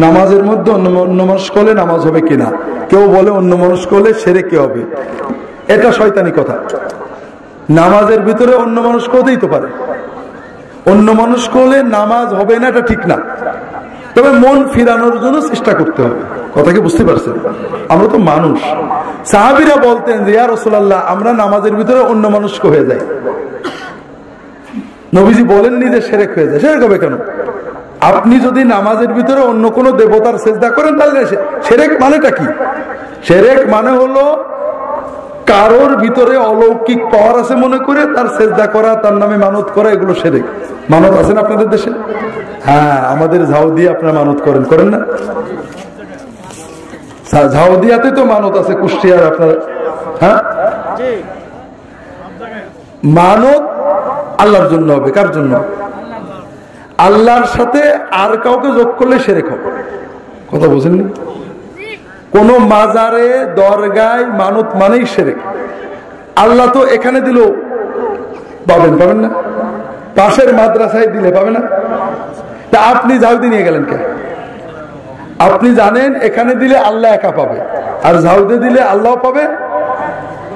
নামাজের মধ্যে অন্য মানুষ করলে নামাজ হবে কিনা, কেউ বলে অন্য মানুষ করলে শিরক হবে। এটা শয়তানি কথা। নামাজের ভিতরে অন্য মানুষ করতেই তো পারে, অন্য মানুষ করলে নামাজ হবে না, এটা ঠিক না। তবে মন ফিরানোর জন্য চেষ্টা করতে হবে। কথা কি বুঝতে পারছেন? আমরা তো মানুষ। সাহাবীরা বলতেন যে ইয়া রাসূলুল্লাহ, আমরা নামাজের ভিতরে অন্য মানুষকে হয়ে যাই। নবীজি বলেননি যে শিরক হয়ে যায়। শিরক হবে কেন? আপনি যদি নামাজের ভিতরে অন্য কোন দেবতার সিজদা করেন তাহলে শিরক মানেটা কি? শিরক মানে হলো কারোর ভিতরে অলৌকিক পাওয়ার আছে মনে করে তার সিজদা করা, তার নামে মানত করা, এগুলো শিরক। মানত আছে না আপনাদের দেশে? হ্যাঁ, আমাদের ঝাউদিয়া আপনারা মানত করেন না? ঝাউদিয়াতে তো মানত আছে, কুষ্টিয়ার আপনার। হ্যাঁ, মানত আল্লাহর জন্য হবে। কার জন্য? আল্লাহর সাথে আর কাউকে যোগ করলে শিরক হবে। কথা বুঝেননি? কোন মাজারে দরগায় মানত মানেই শিরক। আল্লাহ তো এখানে দিল পাবেন না, পাশের মাদ্রাসায় দিলে পাবে না। তা আপনি ঝাউদি নিয়ে গেলেন কেন? আপনি জানেন এখানে দিলে আল্লাহ একা পাবে, আর ঝাউদে দিলে আল্লাহ পাবে,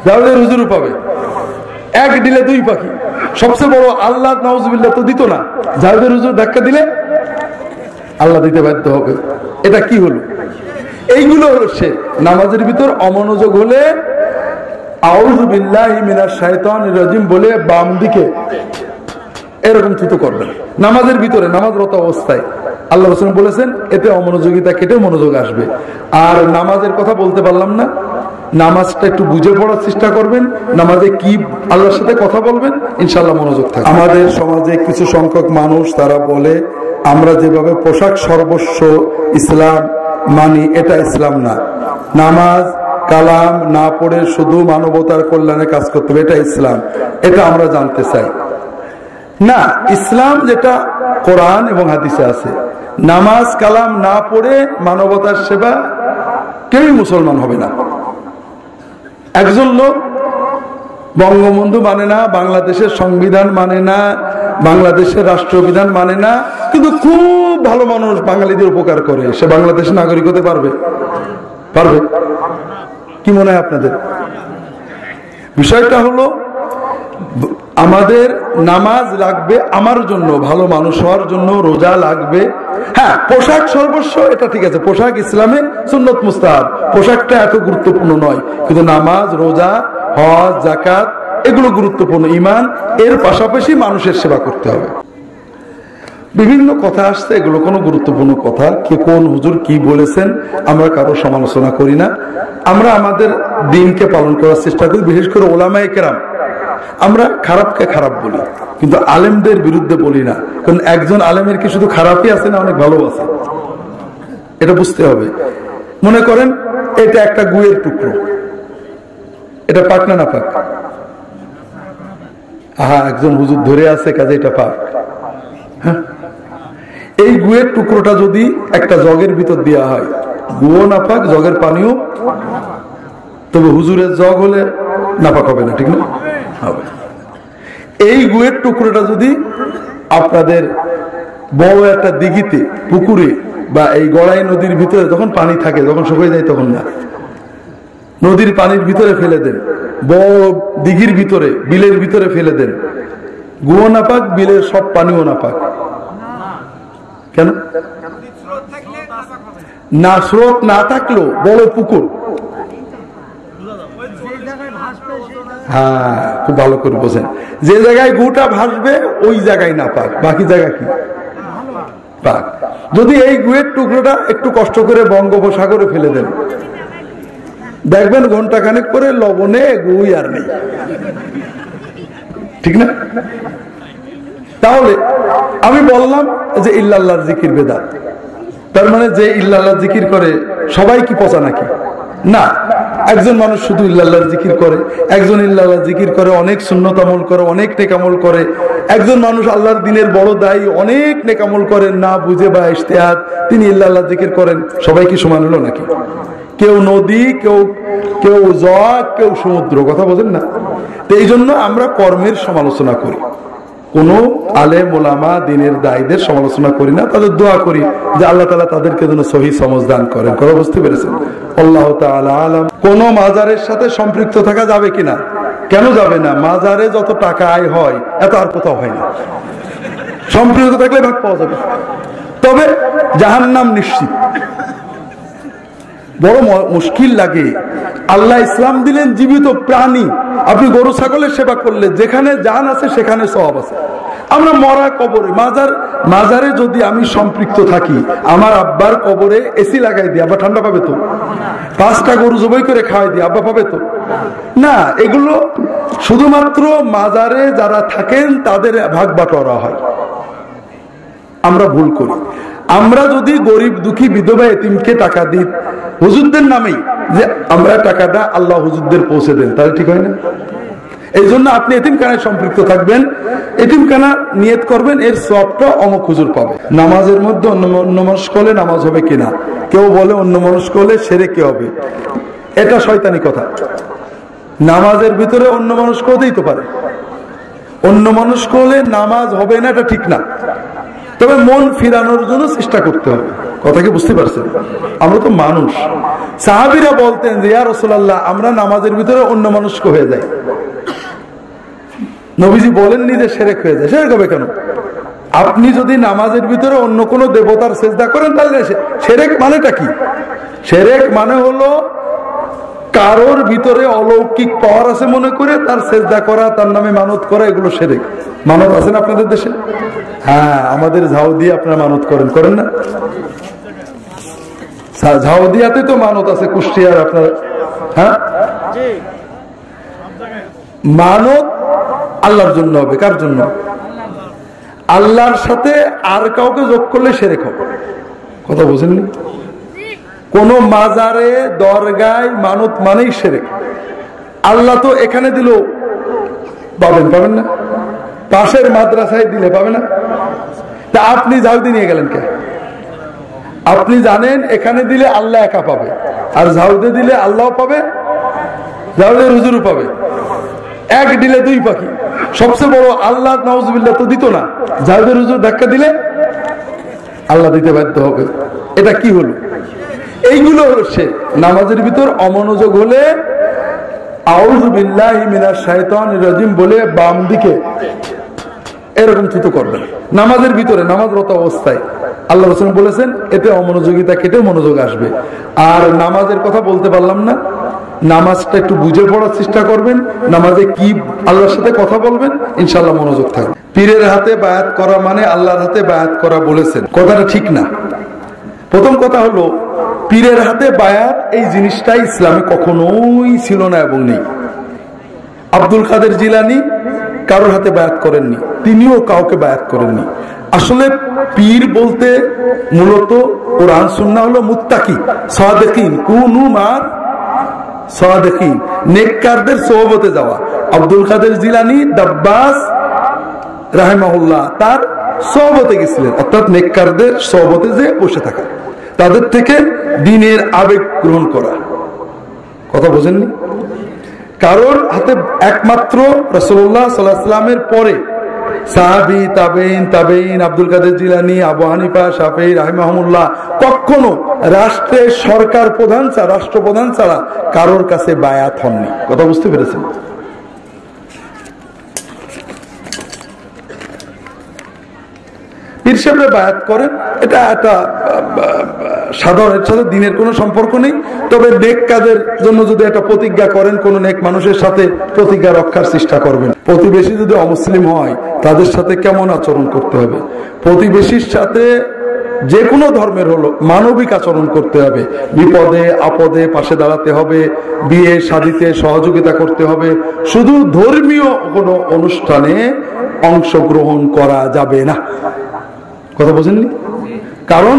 ঝাউদের হুজুরও পাবে। এক দিলে দুই পাখি। সবচেয়ে বড় আল্লাহ নাউজুবিল্লাহ তো দিত না, ঝাউদের হুজুর ধাক্কা দিলে আল্লাহ দিতে বাধ্য হবে। এটা কি হলো? এইগুলো হলো সে নামাজের ভিতর অমনোযোগ হলে আউযু বিল্লাহি মিনাশ শাইতানির রাজিম বলে বাম দিকে এরকম থুতু করবেন নামাজের ভিতরে, নামাজরত অবস্থায়। আল্লাহ রাসূল বলেছেন এতে অমনোযোগিতা কেটে মনোযোগ আসবে। আর নামাজের কথা বলতে পারলাম না, নামাজটা একটু বুঝে পড়ার চেষ্টা করবেন। নামাজে কি আল্লাহর সাথে কথা বলবেন, ইনশাআল্লাহ মনোযোগ থাকবে। আমাদের সমাজে কিছু সংখ্যক মানুষ তারা বলে আমরা যেভাবে পোশাক সর্বস্ব ইসলাম মানি, এটা ইসলাম না। নামাজ কালাম না পড়ে শুধু মানবতার কল্যাণে কাজ করতে হবে, এটা ইসলাম। এটা আমরা জানতে চাই না। ইসলাম যেটা কোরআন এবং হাদিসে আছে, নামাজ কালাম না পড়ে মানবতার সেবা, কেউই মুসলমান হবে না। একজন লোক বঙ্গবন্ধু মানে না, বাংলাদেশের সংবিধান মানে না, বাংলাদেশের রাষ্ট্রবিধান মানে না, কিন্তু খুব ভালো মানুষ, বাঙালিদের উপকার করে, সে বাংলাদেশের নাগরিক হতে পারবে? কি মনে হয় আপনাদের? বিষয়টা হলো আমাদের নামাজ লাগবে আমার জন্য, ভালো মানুষ হওয়ার জন্য রোজা লাগবে। হ্যাঁ, পোশাক সর্বস্ব, এটা ঠিক আছে, পোশাক ইসলামে সুন্নত মুস্তাহাব, পোশাকটা এত গুরুত্বপূর্ণ নয়, কিন্তু নামাজ রোজা হজ যাকাত এগুলো গুরুত্বপূর্ণ। ঈমান এর পাশাপাশি মানুষের সেবা করতে হবে। বিভিন্ন কথা আসছে, এগুলো কোনো গুরুত্বপূর্ণ কথা, কে কোন হুজুর কি বলেছেন আমরা কারো সমালোচনা করি না। আমরা আমাদের দিনকে পালন করার চেষ্টা করি, বিশেষ করে ওলামায়ে কেরাম। আমরা খারাপকে খারাপ বলি, কিন্তু আলেমদের বিরুদ্ধে বলি না। কারণ একজন আলেমের কি শুধু খারাপই আছে না, অনেক ভালো আছে, এটা বুঝতে হবে। মনে করেন এটা একটা গুয়ের টুকরো, এটা পাক না না পাক? একজন হুজুর ধরে আছে, কাজে এটা পাক। হ্যাঁ, এই গুয়ের টুকরোটা যদি একটা জগের ভিতর দেওয়া হয়, গুও না পাক, জগের পানিও, তবে হুজুরের জগ হলে নাপাক হবে না, ঠিক না? হবে। এই গুয়ের টুকরোটা যদি আপনাদের বড় একটা দিঘিতে, পুকুরে বা এই গড়াই নদীর ভিতরে যখন পানি থাকে, যখন শুকিয়ে যায় তখন না, নদীর পানির ভিতরে ফেলে দেন, বড় দিঘির ভিতরে, বিলের ভিতরে ফেলে দেন, গুও না পাক, বিলের সব পানিও না পাক। কেন? না, স্রোত না থাকলেও বড় পুকুর, হ্যাঁ খুব ভালো করে বোঝেন, যে জায়গায় গুটা ভাসবে ওই জায়গায় না পাক, বাকি জায়গা কি পাক। যদি এই গুয়ের টুকরোটা একটু কষ্ট করে বঙ্গোপসাগরে ফেলে দেন, দেখবেন ঘন্টা খানেক পরে লবণে গুই আর নেই, ঠিক না? তাহলে আমি বললাম যে ইল্লাল্লাহর জিকির বেদাত, তার মানে যে ইল্লাল্লাহর জিকির করে সবাই কি পচা নাকি? না, একজন মানুষ শুধু ইল্লাল্লাহর জিকির করে, একজন ইল্লাল্লাহর জিকির করে অনেক সুন্নত আমল করে, অনেক নেক আমল করে, একজন মানুষ আল্লাহর দিনের বড় দায়ী, অনেক নেক আমল করেন না বুঝে বা ইজতিহাদ, তিনি ইল্লাল্লাহর জিকির করেন। সবাই কি সমান হলো নাকি? কেউ নদী, কেউ জগ, কেউ সমুদ্র, কথা বোঝেন না? তো এই জন্য আমরা কর্মের সমালোচনা করি, কোন আলেম ওলামা দ্বীনের দায়ীদের সমালোচনা করি না, তাদের দোয়া করি যে আল্লাহ তাআলা তাদেরকে যেন সহি সমঝ দান করেন। কথা বুঝতে পেরেছেন? আল্লাহ তাআলা আলাম। কোন মাজারের সাথে সম্পৃক্ত থাকা যাবে কিনা? কেন যাবে না? মাজারে যত টাকা আয় হয় এত আর কোথাও হয় না। সম্পৃক্ত থাকলে ভাগ পাওয়া যাবে, তবে জাহান্নাম নিশ্চিত। বড় মুশকিল লাগে। আল্লাহ ইসলাম দিলেন জীবিত প্রাণী। আপনি গরু ছাগলের সেবা করলে যেখানে জান আছে সেখানে সওয়াব আছে। আমরা মরা কবরে, মাজারে যদি আমি সম্পৃক্ত থাকি, আমার আব্বার কবরে এসি লাগাই দিই, আব্বা ঠান্ডা পাবে তো? 5টা গরু জবাই করে খাওয়াই দিই, আব্বা পাবে তো? না, এগুলো শুধুমাত্র মাজারে যারা থাকেন তাদের ভাগ বাটোয়ারা হয়। আমরা ভুল করি। আমরা যদি গরিব দুঃখী বিধবা এতিমকে টাকা দিই হুজুরদের নামেই, যে আমরা টাকাটা আল্লাহ হুজুরদের পৌঁছে দেন, তাহলে ঠিক হয় না? এই জন্য আপনি এতিমখানায় সম্পৃক্ত থাকবেন, এতিমখানা নিয়ত করবেন, এর সওয়াবটা অমুক হুজুর পাবে। নামাজের মধ্যে অন্য মনস্ক হলে নামাজ হবে কিনা? কেউ বলে অন্য মনস্ক হলে সেরে কে হবে, এটা শয়তানি কথা। নামাজের ভিতরে অন্য মনস্ক হতেই তো পারে, অন্য মনস্ক হলে নামাজ হবে না, এটা ঠিক না। তবে মন ফিরানোর জন্য চেষ্টা করতে হবে। কথা কি বুঝতে পারছেন? আমরা তো মানুষ। সাহাবীরা বলতেন যে ইয়া রাসূলুল্লাহ, আমরা নামাজের ভিতরে অন্য মনস্ক হয়ে যাই। নবীজি বলেননি যে শিরক হয়ে যায়। শিরক হবে কেন? আপনি যদি নামাজের ভিতরে অন্য কোন দেবতার সিজদা করেন তাহলে শিরক মানেটা কি? শিরক মানে হলো কারোর ভিতরে অলৌকিক পাওয়ার আছে মনে করে তার সিজদা করা, তার নামে মানত করা, এগুলো শিরক। মানত আছে না আপনাদের দেশে? হ্যাঁ, আমাদের ঝাউদিয়া আপনারা মানত করেন না? ঝাউদিয়াতে তো মানত আছে, কুষ্টিয়ার আপনার। হ্যাঁ, মানত আল্লাহর জন্য হবে। কার জন্য? আল্লাহর সাথে আর কাউকে যোগ করলে শিরক হবে। কথা বুঝেননি? কোন মাজারে দরগায় মানত মানেই শিরক। আল্লাহ তো এখানে দিল পাবেন না, পাশের মাদ্রাসায় দিলে পাবে না। তা আপনি ঝাউদি নিয়ে গেলেন কে? আপনি জানেন এখানে দিলে আল্লাহ একা পাবে, আর ঝাউদে দিলে আল্লাহ পাবে, ঝাউদের হুজুরও পাবে। এক দিলে দুই পাখি। সবচেয়ে বড় আল্লাহ নাউজুবিল্লাহ তো দিত না, ঝাউদের হুজুর ধাক্কা দিলে আল্লাহ দিতে বাধ্য হবে। এটা কি হলো? এইগুলো হলো সে নামাজের ভিতর অমনোযোগ হলে আউযু বিল্লাহি মিনাশ শাইতানির রাজিম বলে বাম দিকে এরকম থুতু করবেন নামাজের ভিতরে, নামাজরত অবস্থায়। আল্লাহ রাসূল বলেছেন এতে অমনোযোগিতা কেটে মনোযোগ আসবে। আর নামাজের কথা বলতে পারলাম না, নামাজটা একটু বুঝে পড়ার চেষ্টা করবেন। নামাজে কি আল্লাহর সাথে কথা বলবেন, ইনশাআল্লাহ মনোযোগ থাকবে। পীরের হাতে বায়াত করা মানে আল্লাহর হাতে বায়াত করা বলেছেন, কথাটা ঠিক না। প্রথম কথা হলো পীরের হাতে বায়াত এই জিনিসটা ইসলামে কখনোই ছিল না এবং নেই। আব্দুল কাদের জিলানী কারোর হাতে বায়াত করেননি, তিনিও কাউকে বায়াত করেননি। আসলে পীর বলতে মূলত কোরআন সুন্নাহ হলো মুত্তাকি সাদিকিন, কুনু মার সাদিকিন, নেককারদের সোহবতে যাওয়া। আব্দুল কাদের জিলানী দাব্বাস রাহিমাহুল্লাহ তার সোহবতে গেছিলেন, অর্থাৎ নেককারদের সোহবতে যে বসে থাকা, তাদের থেকে দ্বীনের আবেগ গ্রহণ করা। কথা বোঝেননি? কারোর হাতে একমাত্র রাসূলুল্লাহ সাল্লাল্লাহু আলাইহি ওয়াসাল্লামের পরে সাহাবী, তাবেঈন, আব্দুল কাদের জিলানী, আবু হানিফা, শাফিঈ রাহিমাহুল্লাহ কখনো রাষ্ট্রের সরকার প্রধান ছাড়া, রাষ্ট্রপ্রধান ছাড়া কারোর কাছে বায়াত হননি। কথা বুঝতে পেরেছেন? পীর সাহেবরা বায়াত করেন, এটা একটা সাধারণের সাথে দিনের কোনো সম্পর্ক নেই। তবে নেক কাজের জন্য যদি একটা প্রতিজ্ঞা করেন, কোন নেক মানুষের সাথে প্রতিজ্ঞা রক্ষার চেষ্টা করবেন। প্রতিবেশী যদি অমুসলিম হয় তাদের সাথে কেমন আচরণ করতে হবে, প্রতিবেশীর সাথে যে কোনো ধর্মের হলো মানবিক আচরণ করতে হবে, বিপদে আপদে পাশে দাঁড়াতে হবে, বিয়ে শাদীতে সহযোগিতা করতে হবে। শুধু ধর্মীয় কোনো অনুষ্ঠানে অংশগ্রহণ করা যাবে না। কথা বোঝেননি? কারণ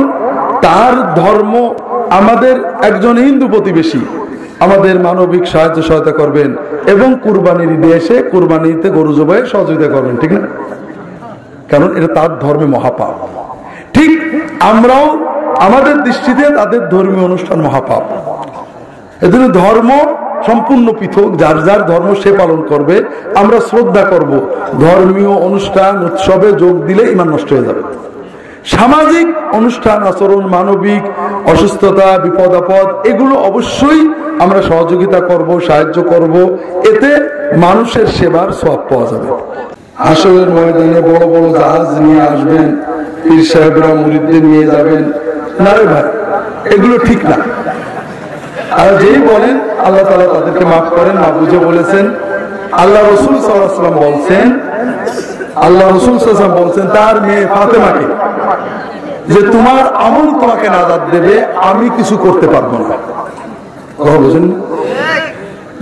তার ধর্ম, আমাদের একজন হিন্দু প্রতিবেশী আমাদের মানবিক সাহায্য সহায়তা করবেন এবং কুরবানির ঈদে এসে কুরবানিতে গরু জবাইয়ে সহযোগিতা করবেন, ঠিক না? কারণ এটা তার ধর্মে মহাপাপ। ঠিক আমরাও আমাদের দৃষ্টিতে তাদের ধর্মীয় অনুষ্ঠান মহাপাপ। এজন্য ধর্ম সম্পূর্ণ পৃথক, যার যার ধর্ম সে পালন করবে, আমরা শ্রদ্ধা করব। ধর্মীয় অনুষ্ঠান উৎসবে যোগ দিলে ঈমান নষ্ট হয়ে যাবে। সামাজিক অনুষ্ঠান আচরণ, মানবিক অসুস্থতা, বিপদ আপদ, এগুলো অবশ্যই আমরা সহযোগিতা করব, সাহায্য করব, এতে মানুষের সেবার সওয়াব পাওয়া যাবে। হাসরের ময়দানে বড় বড় জাহাজ নিয়ে আসবেন, পীর সাহেবরা মুরিদদের নিয়ে যাবেন, না রে ভাই, এগুলো ঠিক না। আর যেই বলেন আল্লাহ তাআলা তাদেরকে মাফ করেন, না বুঝে বলেছেন। আল্লাহ রাসূল সাল্লাল্লাহু আলাইহি ওয়াসাল্লাম বলছেন তার মেয়ে ফাতেমাকে, যে তোমার আমল তোমাকে নাজাত দেবে, আমি কিছু করতে পারবো না। কথা বুঝেন?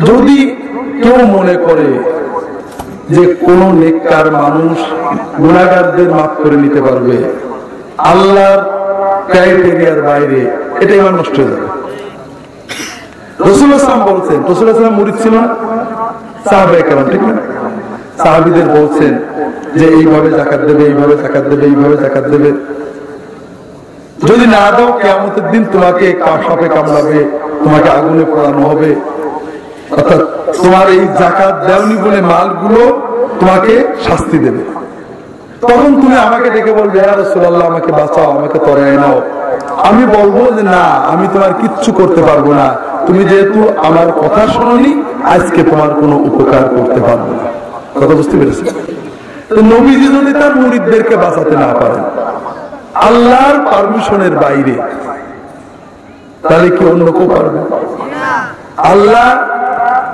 যদি কেউ মনে করে যে কোন নেককার মানুষ গুনাহগারদের মাফ করে নিতে পারবে আল্লাহর ক্রাইটেরিয়ার বাইরে, এটা ঈমান নষ্ট হয়ে যাবে। রাসূলুল্লাহ সাল্লাল্লাহু আলাইহি ওয়াসাল্লাম বলছেন, রাসূলুল্লাহ সাল্লাল্লাহু আলাইহি ওয়াসাল্লাম মুরিদ ছিল না, সাহাবায়ে কেরাম, ঠিক না? সাহাবীদের বলছেন যে এইভাবে যাকাত দেবে, এইভাবে যাকাত দেবে, এইভাবে যাকাত দেবে, যদি না দাও কিয়ামতের দিন তোমাকে সাপে কামড়াবে, তোমাকে আগুনে পোড়ানো হবে। অর্থাৎ তোমার এই যাকাত দেওনি বলে মালগুলো তোমাকে শাস্তি দেবে। তখন তুমি আমাকে ডেকে বলবে, ইয়া রাসূলুল্লাহ আমাকে বাঁচাও, আমাকে তরায় নাও। আমি বলবো যে না, আমি তোমার কিচ্ছু করতে পারবো না, তুমি যেহেতু আমার কথা শোনোনি, আজকে তোমার কোনো উপকার করতে পারবো না। কথা বুঝতে পেরেছি? তো নবীজি যদি তার মুরিদদেরকে বাঁচাতে না পারেন আল্লাহর পারমিশনের বাইরে, তাহলে কি অন্য কেউ পারবে? আল্লাহ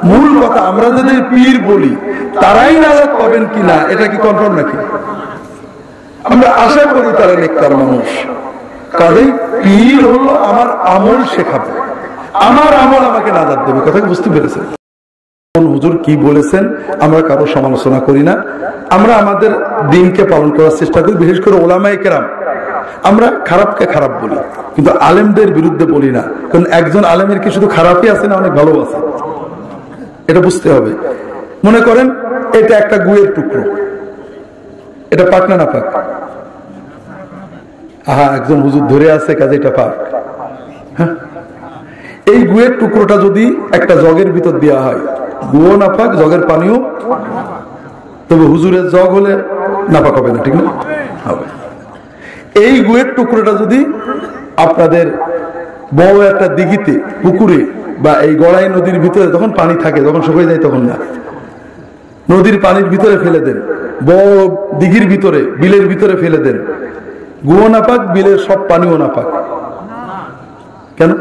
মূল কথা, আমরা যদি পীর বলি তারাই নাজাত পাবেন কিনা এটা কি কনফার্ম নাকি? আমরা আশা করি তারা নেককার মানুষ। কাজেই পীর হলো আমার আমল শেখাবে, আমার আমল আমাকে নাজাত দেবে। কথা বুঝতে পেরেছেন? হুজুর কি বলেছেন আমরা কারো সমালোচনা করি না, আমরা আমাদের দিনকে পালন করার চেষ্টা করি। বিশেষ করে ওলামায়ে কেরাম, আমরা খারাপকে খারাপ বলি, কিন্তু আলেমদের বিরুদ্ধে বলি না। কারণ একজন আলেমের কি শুধু খারাপই আছে না, অনেক ভালো আছে, এটা বুঝতে হবে। মনে করেন এটা একটা গুয়ের টুকরো, এটা পাক না, না পাক? একজন হুজুর ধরে আছে, কাজে এটা পাক। হ্যাঁ, এই গুয়ের টুকরোটা যদি একটা জগের ভিতর দেওয়া হয়, গুও না পাক, জগের পানিও, তবে হুজুরের জগ হলে নাপাক হবে না, ঠিক না? হবে। এই গুয়ের টুকরোটা যদি আপনাদের বড় একটা দিঘিতে, পুকুরে বা এই গড়াই নদীর ভিতরে যখন পানি থাকে, যখন শুকিয়ে যায় তখন না, নদীর পানির ভিতরে ফেলে দেন, বড় দিঘির ভিতরে, বিলের ভিতরে ফেলে দেন, গুও না পাক, বিলের সব পানিও না পাক। কেন?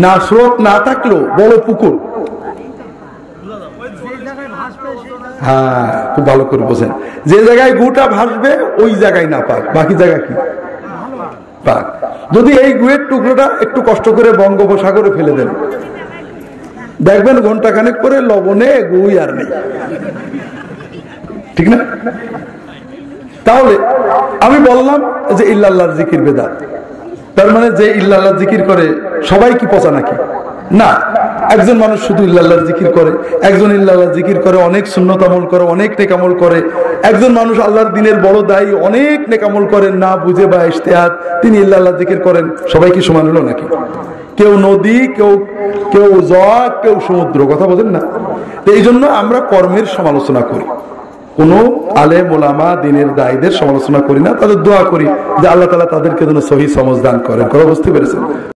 না, স্রোত না থাকলেও বড় পুকুর, হ্যাঁ খুব ভালো করে বোঝেন, যে জায়গায় গুটা ভাসবে ওই জায়গায় না পাক, বাকি জায়গা কি পাক। যদি এই গুয়ের টুকরোটা একটু কষ্ট করে বঙ্গোপসাগরে ফেলে দেন, দেখবেন ঘন্টা খানেক পরে লবণে গুই আর নেই, ঠিক না? তাহলে আমি বললাম যে ইল্লাল্লাহর জিকির বেদাত, তার মানে যে ইল্লাল্লাহ জিকির করে সবাই কি পচা নাকি? না, একজন মানুষ শুধু ইল্লাল্লাহর জিকির করে, একজন ইল্লাল্লাহর জিকির করে অনেক সুন্নত আমল করে, অনেক নেক আমল করে, একজন মানুষ আল্লাহর দ্বীনের বড় দায়ী, অনেক নেক আমল করেন না বুঝে বা ইজতিহাদ, তিনি ইল্লাল্লাহর জিকির করেন। সবাই কি সমান হলো নাকি? কেউ নদী, কেউ জগ, কেউ সমুদ্র। কথা বোঝেন না? এই জন্য আমরা কর্মের সমালোচনা করি, কোন আলেম ওলামা দ্বীনের দায়ীদের সমালোচনা করি না, তাদের দোয়া করি যে আল্লাহ তাআলা তাদেরকে যেন সহি সমঝ দান করেন। কথা বুঝতে পেরেছেন?